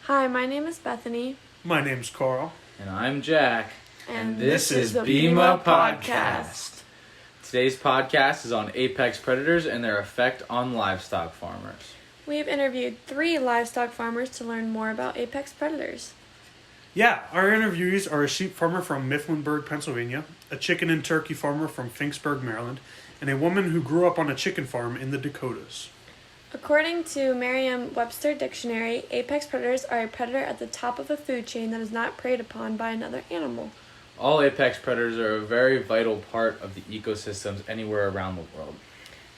Hi, my name is Bethany. My name's Carl. And I'm Jack. And this is the BIMA Podcast. Podcast. Today's podcast is on apex predators and their effect on livestock farmers. We have interviewed 3 livestock farmers to learn more about apex predators. Yeah, our interviewees are a sheep farmer from Mifflinburg, Pennsylvania, a chicken and turkey farmer from Finksburg, Maryland, and a woman who grew up on a chicken farm in the Dakotas. According to Merriam-Webster Dictionary, apex predators are a predator at the top of a food chain that is not preyed upon by another animal. All apex predators are a very vital part of the ecosystems anywhere around the world.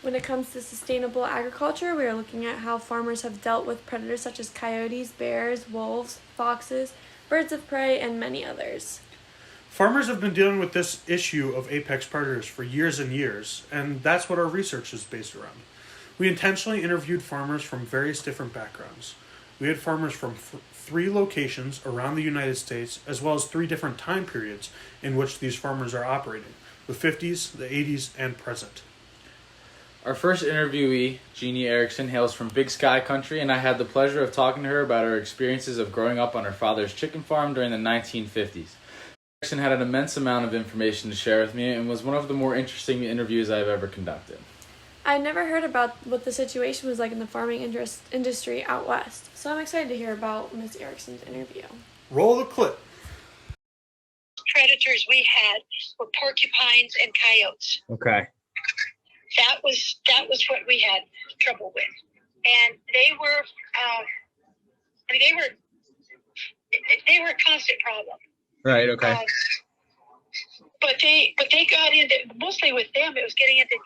When it comes to sustainable agriculture, we are looking at how farmers have dealt with predators such as coyotes, bears, wolves, foxes, birds of prey, and many others. Farmers have been dealing with this issue of apex predators for years and years, and that's what our research is based around. We intentionally interviewed farmers from various different backgrounds. We had farmers from 3 locations around the United States, as well as 3 different time periods in which these farmers are operating, the 50s, the 80s, and present. Our first interviewee, Jeannie Erickson, hails from Big Sky Country, and I had the pleasure of talking to her about her experiences of growing up on her father's chicken farm during the 1950s. Erickson had an immense amount of information to share with me and was one of the more interesting interviews I've ever conducted. I never heard about what the situation was like in the farming industry out west, so I'm excited to hear about Ms. Erickson's interview. Roll the clip. Predators we had were porcupines and coyotes. Okay. That was what we had trouble with, and they were a constant problem. Right. Okay. But they got into, mostly with them, it was getting into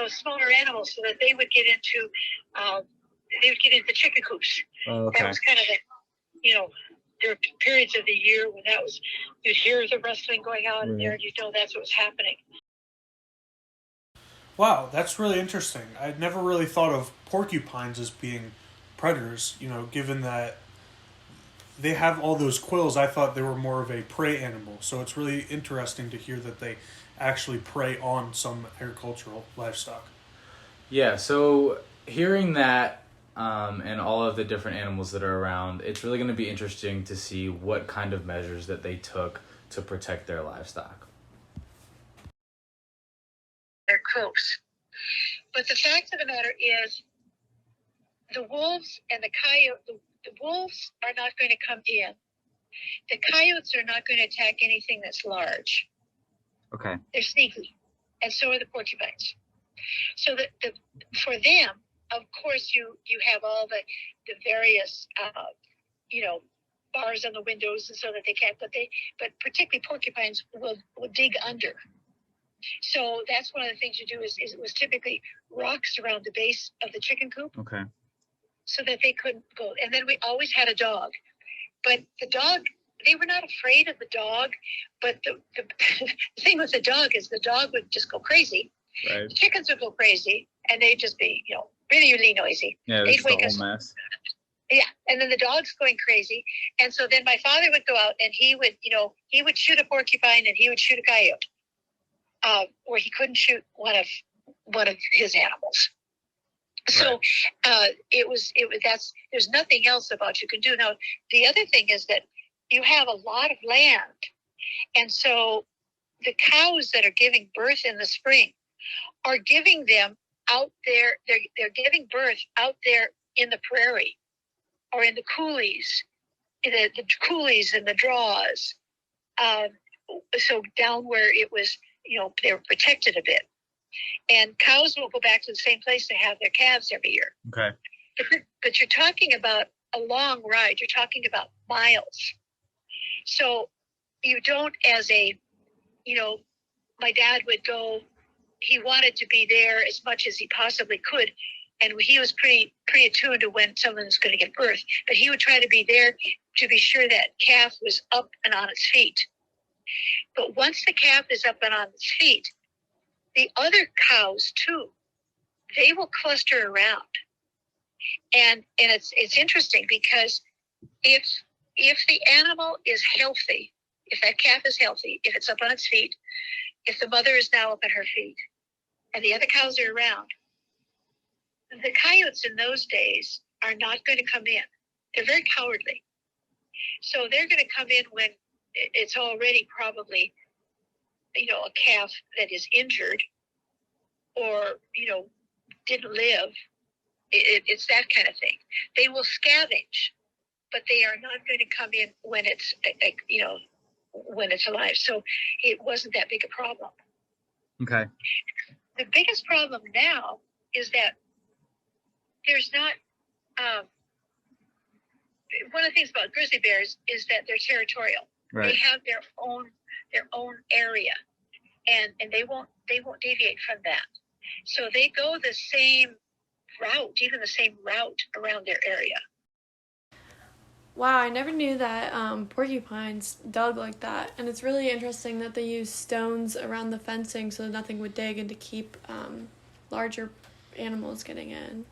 smaller animals, so that they would get into chicken coops. Okay. That was kind of there were periods of the year when that was, you'd hear the rustling going on in there, and that's what was happening. Wow, that's really interesting. I'd never really thought of porcupines as being predators, given that they have all those quills. I thought they were more of a prey animal. So it's really interesting to hear that they actually prey on some agricultural livestock. Yeah, so hearing that and all of the different animals that are around, it's really going to be interesting to see what kind of measures that they took to protect their livestock. They're close. But the fact of the matter is, the wolves and the coyote, the wolves are not going to come in. The coyotes are not going to attack anything that's large. Okay. They're sneaky, and so are the porcupines. So for them, of course, you have all the various bars on the windows, and so that they can't. But particularly porcupines will dig under. So that's one of the things you do is it was typically rocks around the base of the chicken coop. Okay. So that they couldn't go. And then we always had a dog. But the dog, they were not afraid of the dog. But the thing with the dog is the dog would just go crazy. Right. The chickens would go crazy, and they'd just be, really, really noisy. Yeah, they'd that's the whole mess. Yeah, and then the dog's going crazy. And so then my father would go out, and he would shoot a porcupine, and he would shoot a coyote, where he couldn't shoot one of his animals. So there's nothing else about you can do. Now, the other thing is that you have a lot of land. And so the cows that are giving birth in the spring are giving them out there. They're giving birth out there in the prairie or in the coulees, the coulees and the draws. So down where it was, they were protected a bit. And cows will go back to the same place to have their calves every year. Okay. But you're talking about a long ride. You're talking about miles. So you don't my dad would go, he wanted to be there as much as he possibly could. And he was pretty attuned to when someone was going to give birth. But he would try to be there to be sure that calf was up and on its feet. But once the calf is up and on its feet, the other cows too, they will cluster around, and it's interesting because if the animal is healthy, if that calf is healthy, if it's up on its feet, if the mother is now up on her feet, and the other cows are around, the coyotes in those days are not going to come in. They're very cowardly. So they're going to come in when it's already probably, a calf that is injured or, didn't live. It's that kind of thing. They will scavenge, but they are not going to come in when it's, when it's alive. So it wasn't that big a problem. Okay. The biggest problem now is that there's not, one of the things about grizzly bears is that they're territorial. Right. They have their own area, and they won't deviate from that. So they go the same route, even the same route around their area. Wow, I never knew that porcupines dug like that. And it's really interesting that they use stones around the fencing so that nothing would dig and to keep larger animals getting in.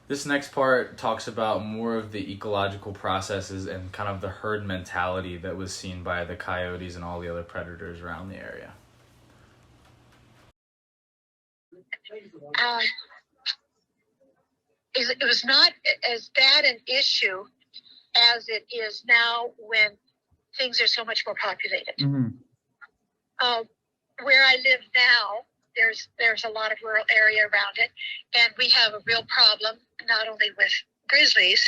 This next part talks about more of the ecological processes and kind of the herd mentality that was seen by the coyotes and all the other predators around the area. It was not as bad an issue as it is now when things are so much more populated. Mm-hmm. Where I live now, there's a lot of rural area around it, and we have a real problem not only with grizzlies,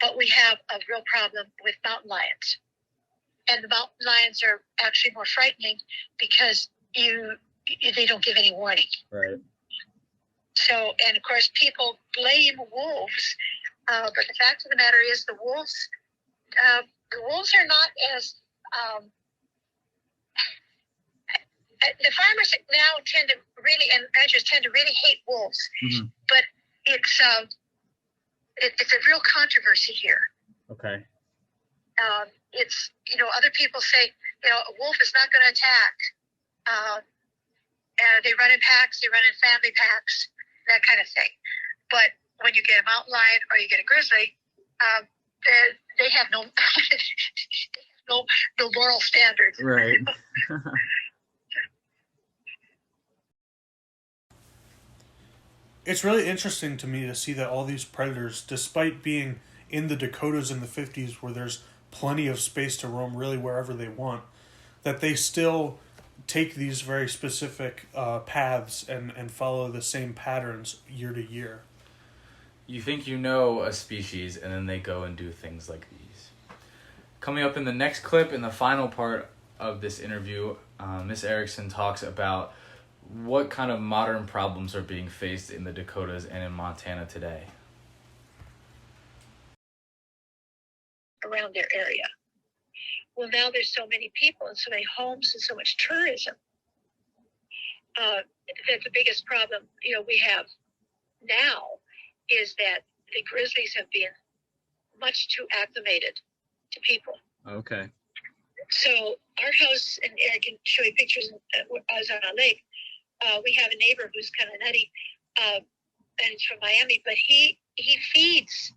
but we have a real problem with mountain lions. And the mountain lions are actually more frightening because they don't give any warning. Right. So, and of course, people blame wolves, but the fact of the matter is the wolves are not as the farmers now tend to really, and ranchers tend to really hate wolves. Mm-hmm. But it's a real controversy here. Okay. It's, other people say, a wolf is not going to attack. They run in packs, they run in family packs, that kind of thing. But when you get a mountain lion or you get a grizzly, they have no no moral standards. Right. It's really interesting to me to see that all these predators, despite being in the Dakotas in the 50s where there's plenty of space to roam really wherever they want, that they still take these very specific paths and follow the same patterns year to year. You think you know a species, and then they go and do things like these. Coming up in the next clip, in the final part of this interview, Miss Erickson talks about what kind of modern problems are being faced in the Dakotas and in Montana today. Around their area. Well, now there's so many people and so many homes and so much tourism that the biggest problem, we have now is that the grizzlies have been much too acclimated to people. Okay. So our house, and I can show you pictures. I was on a lake. We have a neighbor who's kind of nutty, and he's from Miami. But he feeds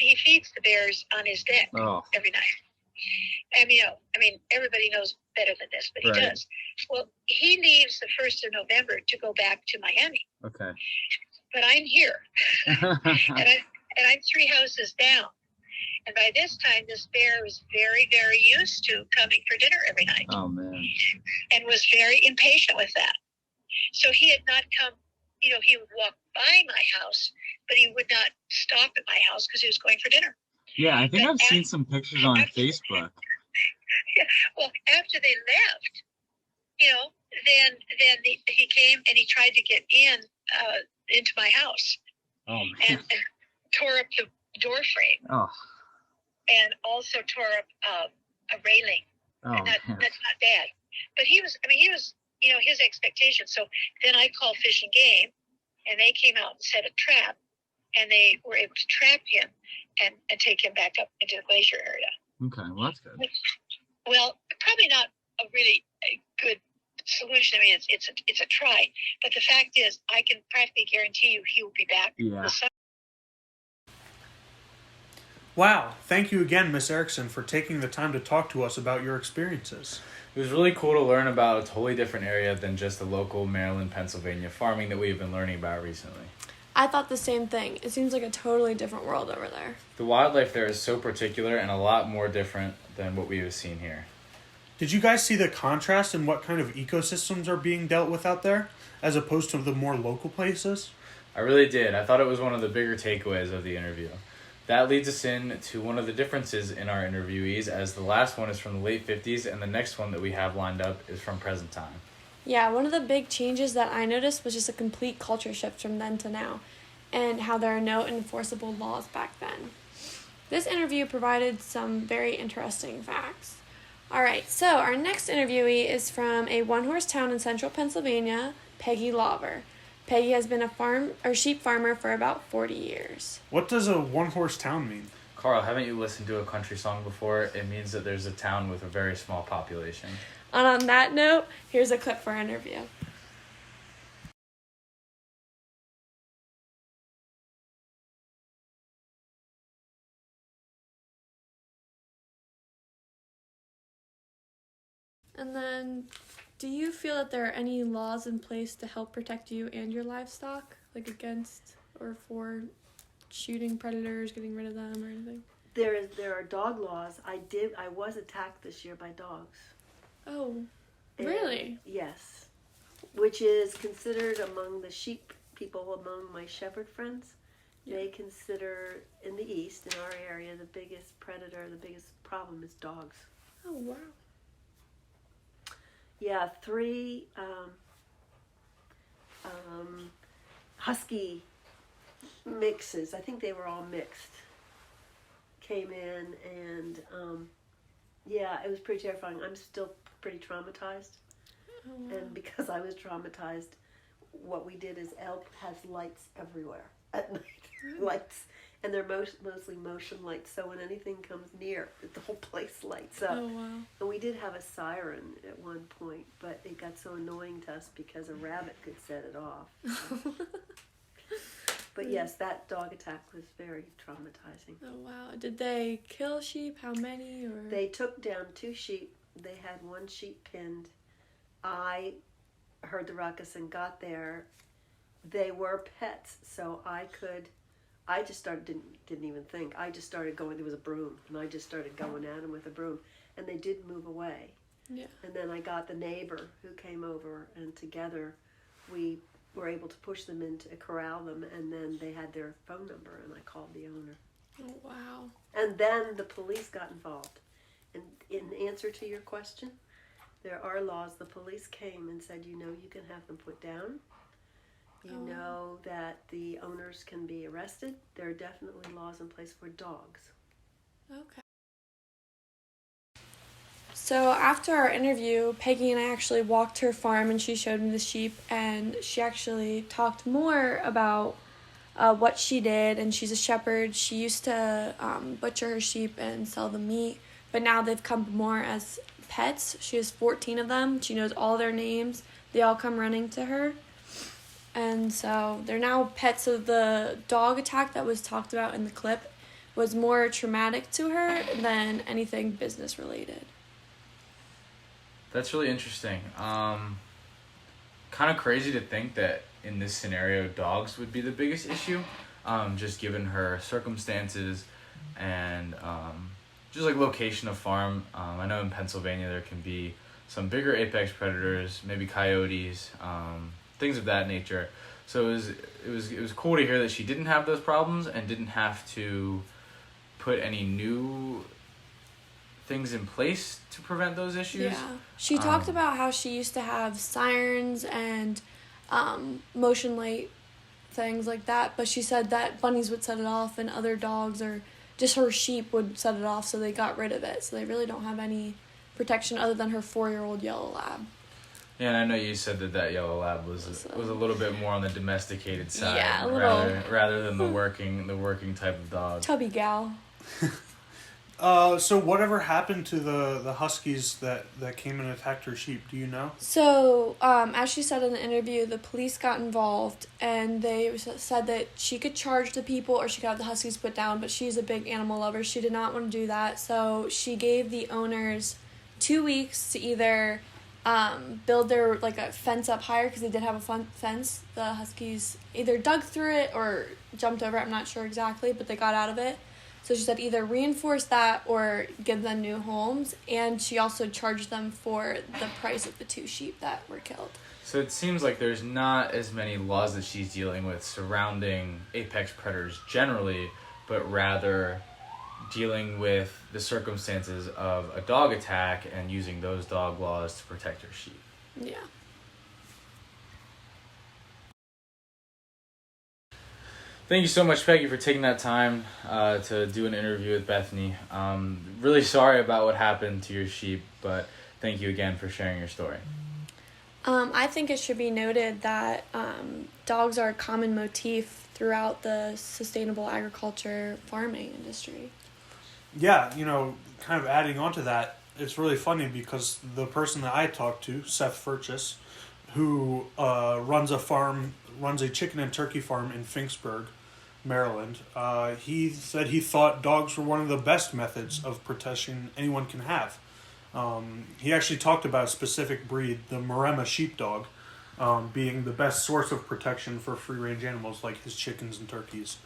the bears on his deck every night. And everybody knows better than this, but he does. Well, he leaves the 1st of November to go back to Miami. Okay. But I'm here, and I'm 3 houses down. And by this time, this bear was very, very used to coming for dinner every night. Oh, man. And was very impatient with that. So he had not come, he would walk by my house, but he would not stop at my house because he was going for dinner. Yeah, I think I've seen some pictures on Facebook. Yeah, well, after they left, then he came and he tried to get into my house. Oh, man. And tore up the door frame. Oh. And also tore up a railing. Oh, and that's not bad. But he was his expectation. So then I called Fish and Game, and they came out and set a trap, and they were able to trap him and take him back up into the glacier area. Okay, well, that's good. Well, probably not a really good solution. It's a try. But the fact is, I can practically guarantee you he will be back this summer. Wow. Thank you again, Miss Erickson, for taking the time to talk to us about your experiences. It was really cool to learn about a totally different area than just the local Maryland, Pennsylvania farming that we've been learning about recently. I thought the same thing. It seems like a totally different world over there. The wildlife there is so particular and a lot more different than what we have seen here. Did you guys see the contrast in what kind of ecosystems are being dealt with out there, as opposed to the more local places? I really did. I thought it was one of the bigger takeaways of the interview. That leads us in to one of the differences in our interviewees, as the last one is from the late 50s and the next one that we have lined up is from present time. Yeah, one of the big changes that I noticed was just a complete culture shift from then to now, and how there are no enforceable laws back then. This interview provided some very interesting facts. Alright, so our next interviewee is from a one-horse town in central Pennsylvania, Peggy Lauber. Peggy has been a sheep farmer for about 40 years. What does a one-horse town mean? Carl, haven't you listened to a country song before? It means that there's a town with a very small population. And on that note, here's a clip for our interview. And then, do you feel that there are any laws in place to help protect you and your livestock? Like against or for shooting predators, getting rid of them, or anything? There are dog laws. I was attacked this year by dogs. Oh, And- really? Yes. Which is considered among the sheep people, among my shepherd friends. Yeah. They consider, in the east, in our area, the biggest predator, the biggest problem is dogs. Oh, wow. Yeah, 3 husky mixes, I think they were all mixed, came in, and yeah, it was pretty terrifying. I'm still pretty traumatized. Oh, wow. And because I was traumatized, what we did is Elk has lights everywhere at night. Lights. And they're mostly motion lights, so when anything comes near, the whole place lights up. Oh, wow. And we did have a siren at one point, but it got so annoying to us because a rabbit could set it off. But yes, that dog attack was very traumatizing. Oh, wow. Did they kill sheep? How many? Or They took down 2 sheep. They had 1 sheep pinned. I heard the ruckus and got there. They were pets, so I just started, didn't even think. I just started going, there was a broom, and I just started going at them with a broom. And they did move away. Yeah. And then I got the neighbor who came over, and together we were able to push them into, corral them, and then they had their phone number, and I called the owner. Oh, wow. And then the police got involved. And in answer to your question, there are laws. The police came and said, you can have them put down. You know that the owners can be arrested. There are definitely laws in place for dogs. Okay. So after our interview, Peggy and I actually walked her farm and she showed me the sheep, and she actually talked more about what she did, and she's a shepherd. She used to butcher her sheep and sell the meat, but now they've come more as pets. She has 14 of them. She knows all their names. They all come running to her. And so they're now pets. So the dog attack that was talked about in the clip was more traumatic to her than anything business related. That's really interesting. Kind of crazy to think that in this scenario, dogs would be the biggest issue, just given her circumstances and just like location of farm. I know in Pennsylvania there can be some bigger apex predators, maybe coyotes, things of that nature. So it was cool to hear that she didn't have those problems and didn't have to put any new things in place to prevent those issues. Yeah. She talked about how she used to have sirens and motion light things like that, but she said that bunnies would set it off and other dogs or just her sheep would set it off, so they got rid of it. So they really don't have any protection other than her 4-year-old yellow lab. Yeah, and I know you said that yellow lab was a little bit more on the domesticated side, Yeah, a little rather than the working type of dog. tubby gal. So whatever happened to the huskies that came and attacked her sheep? Do you know? So, as she said in the interview, the police got involved and they said that she could charge the people or she could have the huskies put down, but she's a big animal lover. She did not want to do that, so she gave the owners 2 weeks to either build their like a fence up higher because they did have a fence. The Huskies either dug through it or jumped over it. I'm not sure exactly, but they got out of it. So she said either reinforce that or give them new homes, and she also charged them for the price of the 2 sheep that were killed. So it seems like there's not as many laws that she's dealing with surrounding apex predators generally, but rather dealing with the circumstances of a dog attack and using those dog laws to protect her sheep. Yeah. Thank you so much, Peggy, for taking that time to do an interview with Bethany. Really sorry about what happened to your sheep, but thank you again for sharing your story. I think it should be noted that dogs are a common motif throughout the sustainable agriculture farming industry. Yeah, kind of adding on to that, it's really funny because the person that I talked to, Seth Furchess, who runs a chicken and turkey farm in Finksburg, Maryland, he said he thought dogs were one of the best methods of protection anyone can have. He actually talked about a specific breed, the Maremma sheepdog, being the best source of protection for free-range animals like his chickens and turkeys.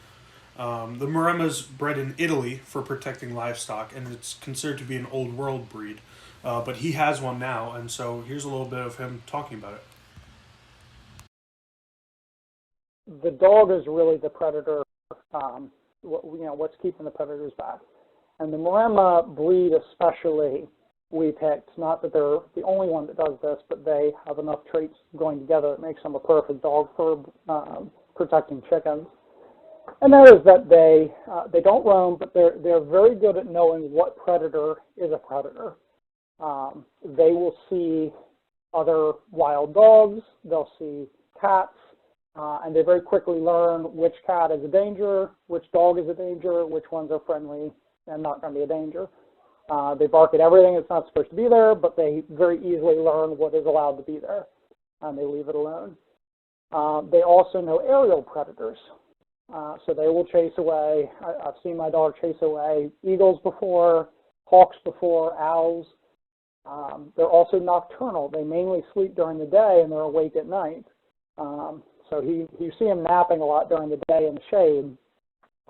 The Maremma's bred in Italy for protecting livestock, and it's considered to be an old world breed. But he has one now, and so here's a little bit of him talking about it. The dog is really the predator, what's keeping the predators back. And the Maremma breed especially, we picked, not that they're the only one that does this, but they have enough traits going together that makes them a perfect dog for protecting chickens. And that is that they don't roam, but they're very good at knowing what predator is a predator. They will see other wild dogs, they'll see cats, and they very quickly learn which cat is a danger, which dog is a danger, which ones are friendly and not going to be a danger. They bark at everything that's not supposed to be there, but they very easily learn what is allowed to be there, and they leave it alone. They also know aerial predators, so they will chase away. I've seen my dog chase away eagles before, hawks before, owls. They're also nocturnal. They mainly sleep during the day, and they're awake at night. So you see him napping a lot during the day in the shade,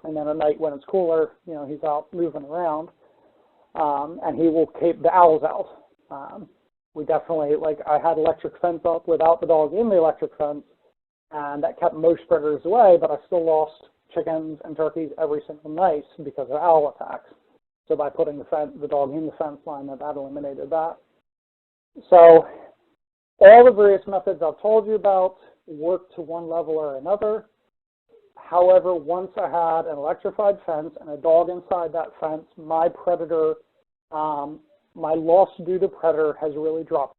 and then at night when it's cooler, he's out moving around. And he will keep the owls out. We definitely, I had electric fence up without the dog in the electric fence, and that kept most predators away, but I still lost chickens and turkeys every single night because of owl attacks. So by putting the dog in the fence line, that eliminated that. So all the various methods I've told you about work to one level or another. However, once I had an electrified fence and a dog inside that fence, my predator, my loss due to predator has really dropped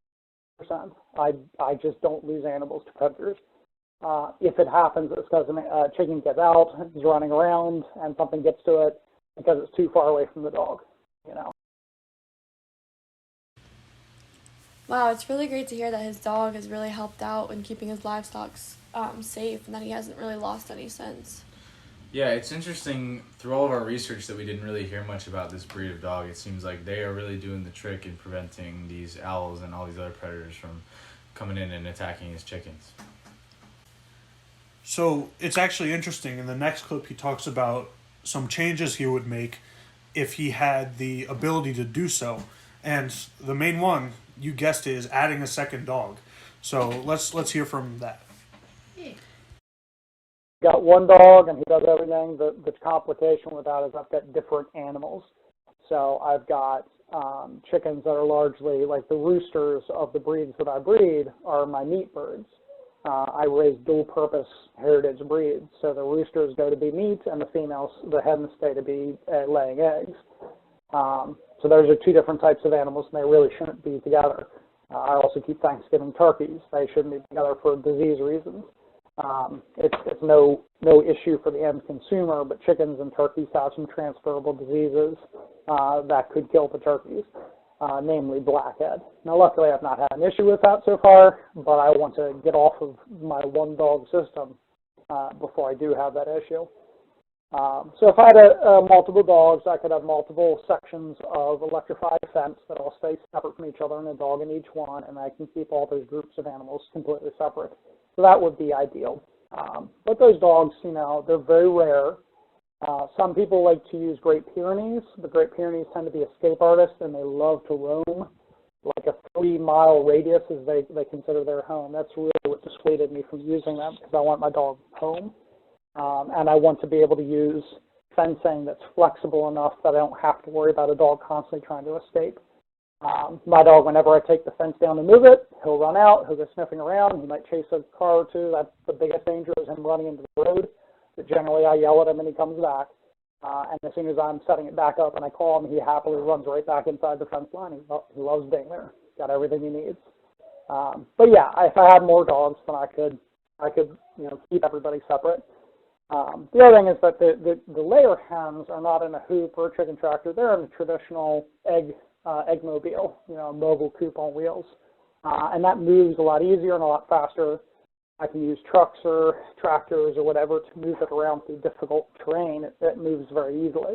100%. I just don't lose animals to predators. If it happens, it's because a chicken gets out, is running around, and something gets to it because it's too far away from the dog, Wow, it's really great to hear that his dog has really helped out in keeping his livestock safe, and that he hasn't really lost any since. Yeah, it's interesting, through all of our research, that we didn't really hear much about this breed of dog. It seems like they are really doing the trick in preventing these owls and all these other predators from coming in and attacking his chickens. So it's actually interesting. In the next clip, he talks about some changes he would make if he had the ability to do so. And the main one, you guessed it, is adding a second dog. So let's hear from that. Got one dog and he does everything. The complication with that is I've got different animals. So I've got chickens that are largely like the roosters of the breeds that I breed are my meat birds. I raise dual-purpose heritage breeds. So the roosters go to be meat and the females, the hens, stay to be laying eggs. So those are two different types of animals and they really shouldn't be together. I also keep Thanksgiving turkeys. They shouldn't be together for disease reasons. It's no issue for the end consumer, but chickens and turkeys have some transferable diseases that could kill the turkeys, namely blackhead. Now, luckily, I've not had an issue with that so far, but I want to get off of my one-dog system before I do have that issue. So if I had multiple dogs, I could have multiple sections of electrified fence that all stay separate from each other and a dog in each one, and I can keep all those groups of animals completely separate. So that would be ideal. But those dogs, they're very rare. Some people like to use Great Pyrenees. The Great Pyrenees tend to be escape artists, and they love to roam. Like a 3-mile radius is they consider their home. That's really what dissuaded me from using them, because I want my dog home. And I want to be able to use fencing that's flexible enough that I don't have to worry about a dog constantly trying to escape. My dog, whenever I take the fence down to move it, he'll run out, he'll go sniffing around, he might chase a car or two. That's the biggest danger, is him running into the road. But generally I yell at him and he comes back. And as soon as I'm setting it back up and I call him, he happily runs right back inside the fence line. He loves being there. Got everything he needs. But yeah, if I had more dogs, then I could keep everybody separate. The other thing is that the layer hens are not in a hoop or a chicken tractor. They're in a traditional eggmobile, a mobile coop on wheels. And that moves a lot easier and a lot faster. I can use trucks or tractors or whatever to move it around through difficult terrain. It moves very easily.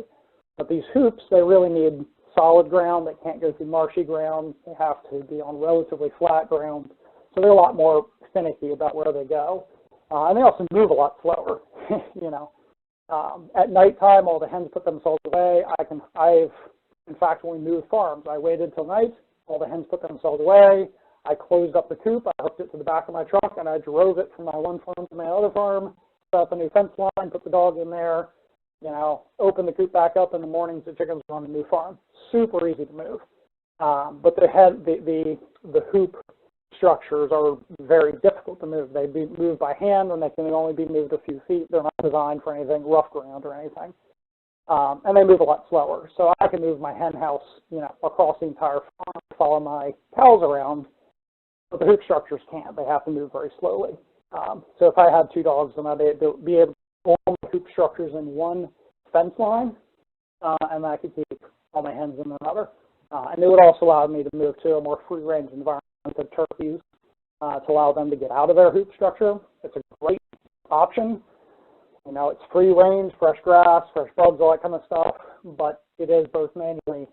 But these hoops, they really need solid ground. They can't go through marshy ground. They have to be on relatively flat ground. So they're a lot more finicky about where they go. And they also move a lot slower, At nighttime, all the hens put themselves away. I've, in fact, when we moved farms, I waited till night. All the hens put themselves away. I closed up the coop. I hooked it to the back of my truck, and I drove it from my one farm to my other farm, set up a new fence line, put the dog in there, open the coop back up in the mornings. The chickens are on the new farm. Super easy to move. But the hoop structures are very difficult to move. They be moved by hand, and they can only be moved a few feet. They're not designed for anything rough ground or anything. And they move a lot slower. So I can move my hen house, across the entire farm, follow my cows around, but the hoop structures can't. They have to move very slowly. So if I had 2 dogs, then I'd be able to form the hoop structures in one fence line, and I could keep all my hens in another. And it would also allow me to move to a more free-range environment of turkeys to allow them to get out of their hoop structure. It's a great option. It's free range, fresh grass, fresh bugs, all that kind of stuff, but it is both manually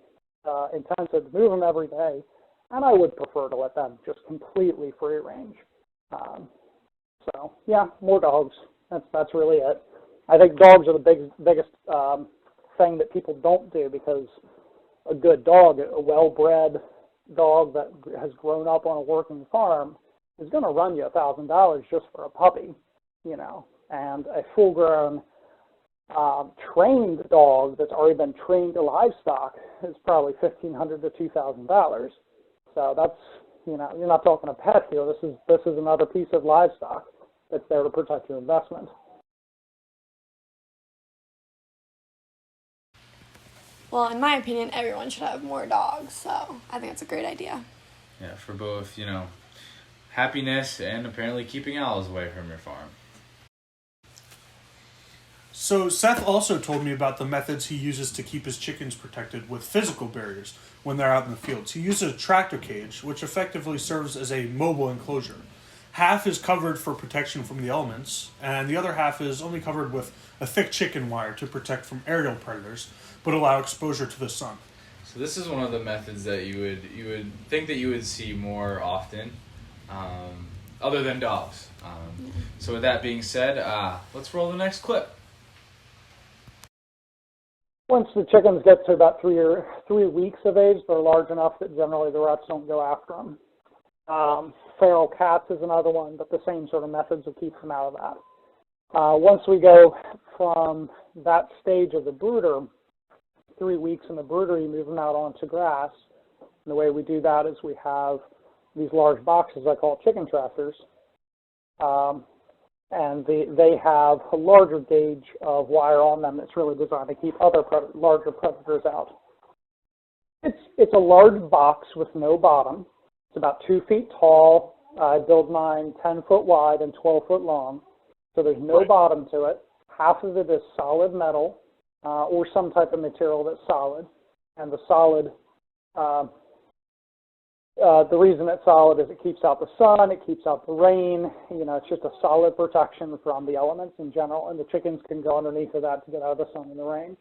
intensive to move them every day, and I would prefer to let them just completely free range. So yeah, more dogs. That's really it. I think dogs are the biggest thing that people don't do, because a good dog, a well-bred dog that has grown up on a working farm, is going to run you $1,000 just for a puppy, and a full-grown trained dog that's already been trained to livestock is probably $1,500 to $2,000. So that's, you're not talking a pet here. This is another piece of livestock that's there to protect your investment. Well, in my opinion, everyone should have more dogs, so I think that's a great idea. Yeah, for both, happiness and apparently keeping owls away from your farm. So Seth also told me about the methods he uses to keep his chickens protected with physical barriers when they're out in the fields. He uses a tractor cage, which effectively serves as a mobile enclosure. Half is covered for protection from the elements, and the other half is only covered with a thick chicken wire to protect from aerial predators, but allow exposure to the sun. So this is one of the methods that you would think that you would see more often, other than dogs. So with that being said, let's roll the next clip. Once the chickens get to about 3 weeks of age, they're large enough that generally the rats don't go after them. Feral cats is another one, but the same sort of methods will keep them out of that. Once we go from that stage of the brooder, 3 weeks in the brooder, you move them out onto grass. And the way we do that is we have these large boxes I call chicken tractors. And they have a larger gauge of wire on them that's really designed to keep other larger predators out. It's a large box with no bottom. It's about 2 feet tall. I build mine 10 foot wide and 12 foot long. So there's no bottom to it. Half of it is solid metal or some type of material that's solid. And the solid The reason it's solid is it keeps out the sun, it keeps out the rain. It's just a solid protection from the elements in general, and the chickens can go underneath of that to get out of the sun and the rain.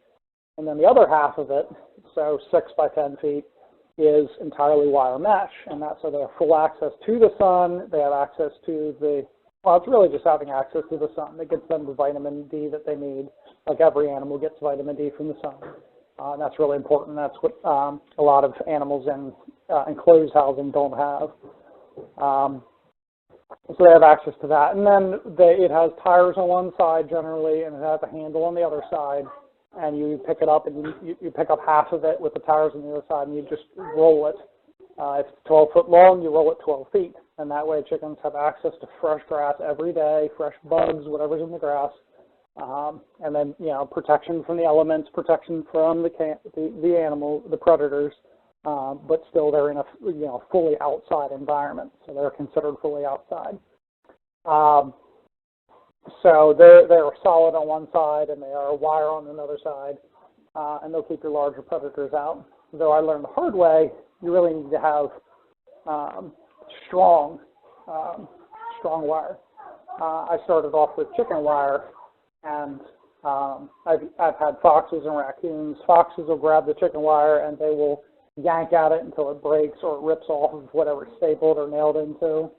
And then the other half of it, so 6 by 10 feet, is entirely wire mesh, and that's so they have full access to the sun. They have access to it's really just having access to the sun that gets them the vitamin D that they need. Like every animal gets vitamin D from the sun. And that's really important. That's what a lot of animals in enclosed housing don't have. So they have access to that. And then it has tires on one side generally, and it has a handle on the other side. And you pick it up, and you pick up half of it with the tires on the other side, and you just roll it. If it's 12 foot long, you roll it 12 feet. And that way chickens have access to fresh grass every day, fresh bugs, whatever's in the grass. And then, protection from the elements, protection from the animal, the predators, but still they're in a, fully outside environment. So they're considered fully outside. So they're solid on one side and they are wire on another side, and they'll keep your larger predators out. Though I learned the hard way, you really need to have strong wire. I started off with chicken wire, and I've had foxes and raccoons. Foxes will grab the chicken wire and they will yank at it until it breaks or it rips off of whatever it's stapled or nailed into.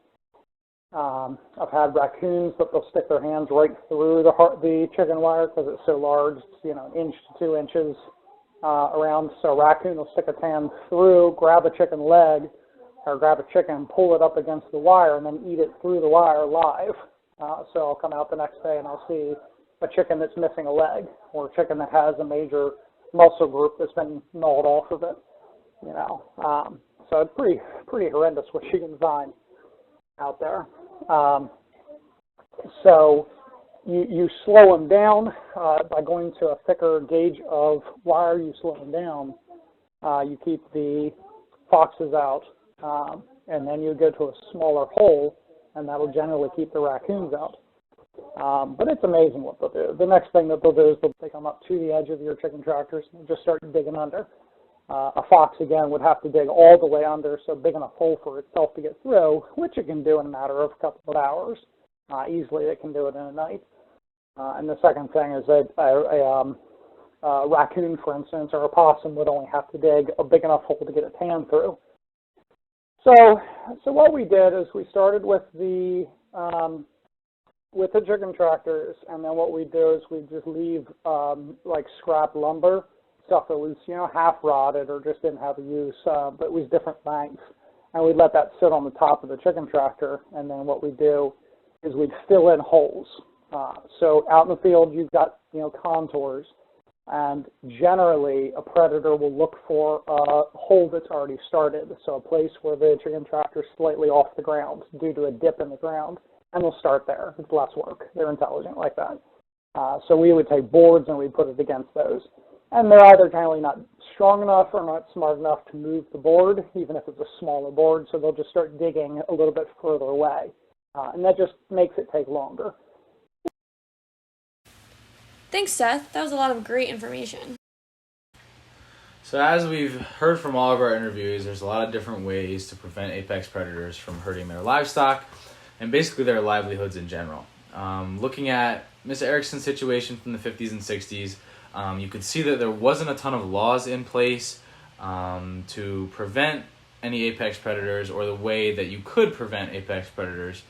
I've had raccoons that they'll stick their hands right through the chicken wire because it's so large, it's, an inch to 2 inches around. So a raccoon will stick its hand through, grab a chicken leg, or grab a chicken, pull it up against the wire, and then eat it through the wire live. So I'll come out the next day and I'll see a chicken that's missing a leg, or a chicken that has a major muscle group that's been gnawed off of it. So it's pretty horrendous what you can find out there. So you slow them down by going to a thicker gauge of wire. You slow them down. You keep the foxes out, and then you go to a smaller hole, and that'll generally keep the raccoons out. But it's amazing what they'll do. The next thing that they'll do is they'll come up to the edge of your chicken tractors and just start digging under. A fox, again, would have to dig all the way under, so big enough hole for itself to get through, which it can do in a matter of a couple of hours. Easily it can do it in a night. And the second thing is that a raccoon, for instance, or a possum would only have to dig a big enough hole to get its hand through. So what we did is we started with the chicken tractors, and then what we do is we just leave like scrap lumber, stuff that was half rotted or just didn't have a use, but was different lengths, and we'd let that sit on the top of the chicken tractor. And then what we do is we'd fill in holes. So out in the field you've got contours, and generally a predator will look for a hole that's already started, so a place where the chicken tractor is slightly off the ground due to a dip in the ground, and they'll start there. It's less work. They're intelligent like that. So we would take boards and we'd put it against those. And they're either generally not strong enough or not smart enough to move the board, even if it's a smaller board, so they'll just start digging a little bit further away. And that just makes it take longer. Thanks, Seth. That was a lot of great information. So as we've heard from all of our interviews, there's a lot of different ways to prevent apex predators from hurting their livestock and basically their livelihoods in general. Looking at Ms. Erickson's situation from the 50s and 60s, you could see that there wasn't a ton of laws in place to prevent any apex predators, or the way that you could prevent apex predators.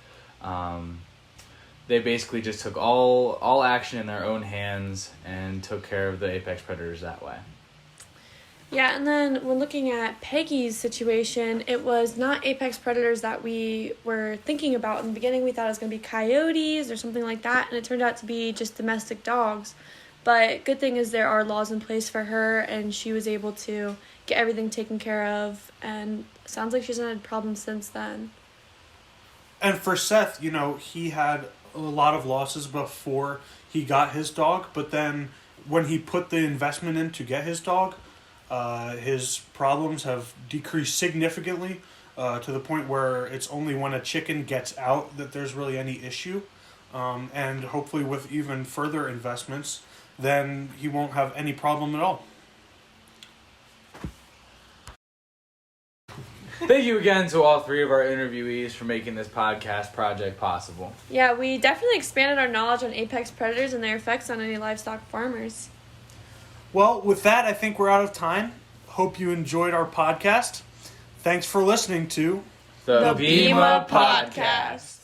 They basically just took all action in their own hands and took care of the apex predators that way. Yeah, and then when looking at Peggy's situation, it was not apex predators that we were thinking about. In the beginning, we thought it was going to be coyotes or something like that, and it turned out to be just domestic dogs. But good thing is there are laws in place for her, and she was able to get everything taken care of, and sounds like she hasn't had problems since then. And for Seth, he had a lot of losses before he got his dog, but then when he put the investment in to get his dog, his problems have decreased significantly to the point where it's only when a chicken gets out that there's really any issue. And hopefully with even further investments, then he won't have any problem at all. Thank thank you again to all three of our interviewees for making this podcast project possible. Yeah, we definitely expanded our knowledge on apex predators and their effects on any livestock farmers. Well, with that, I think we're out of time. Hope you enjoyed our podcast. Thanks for listening to The BIMA Podcast.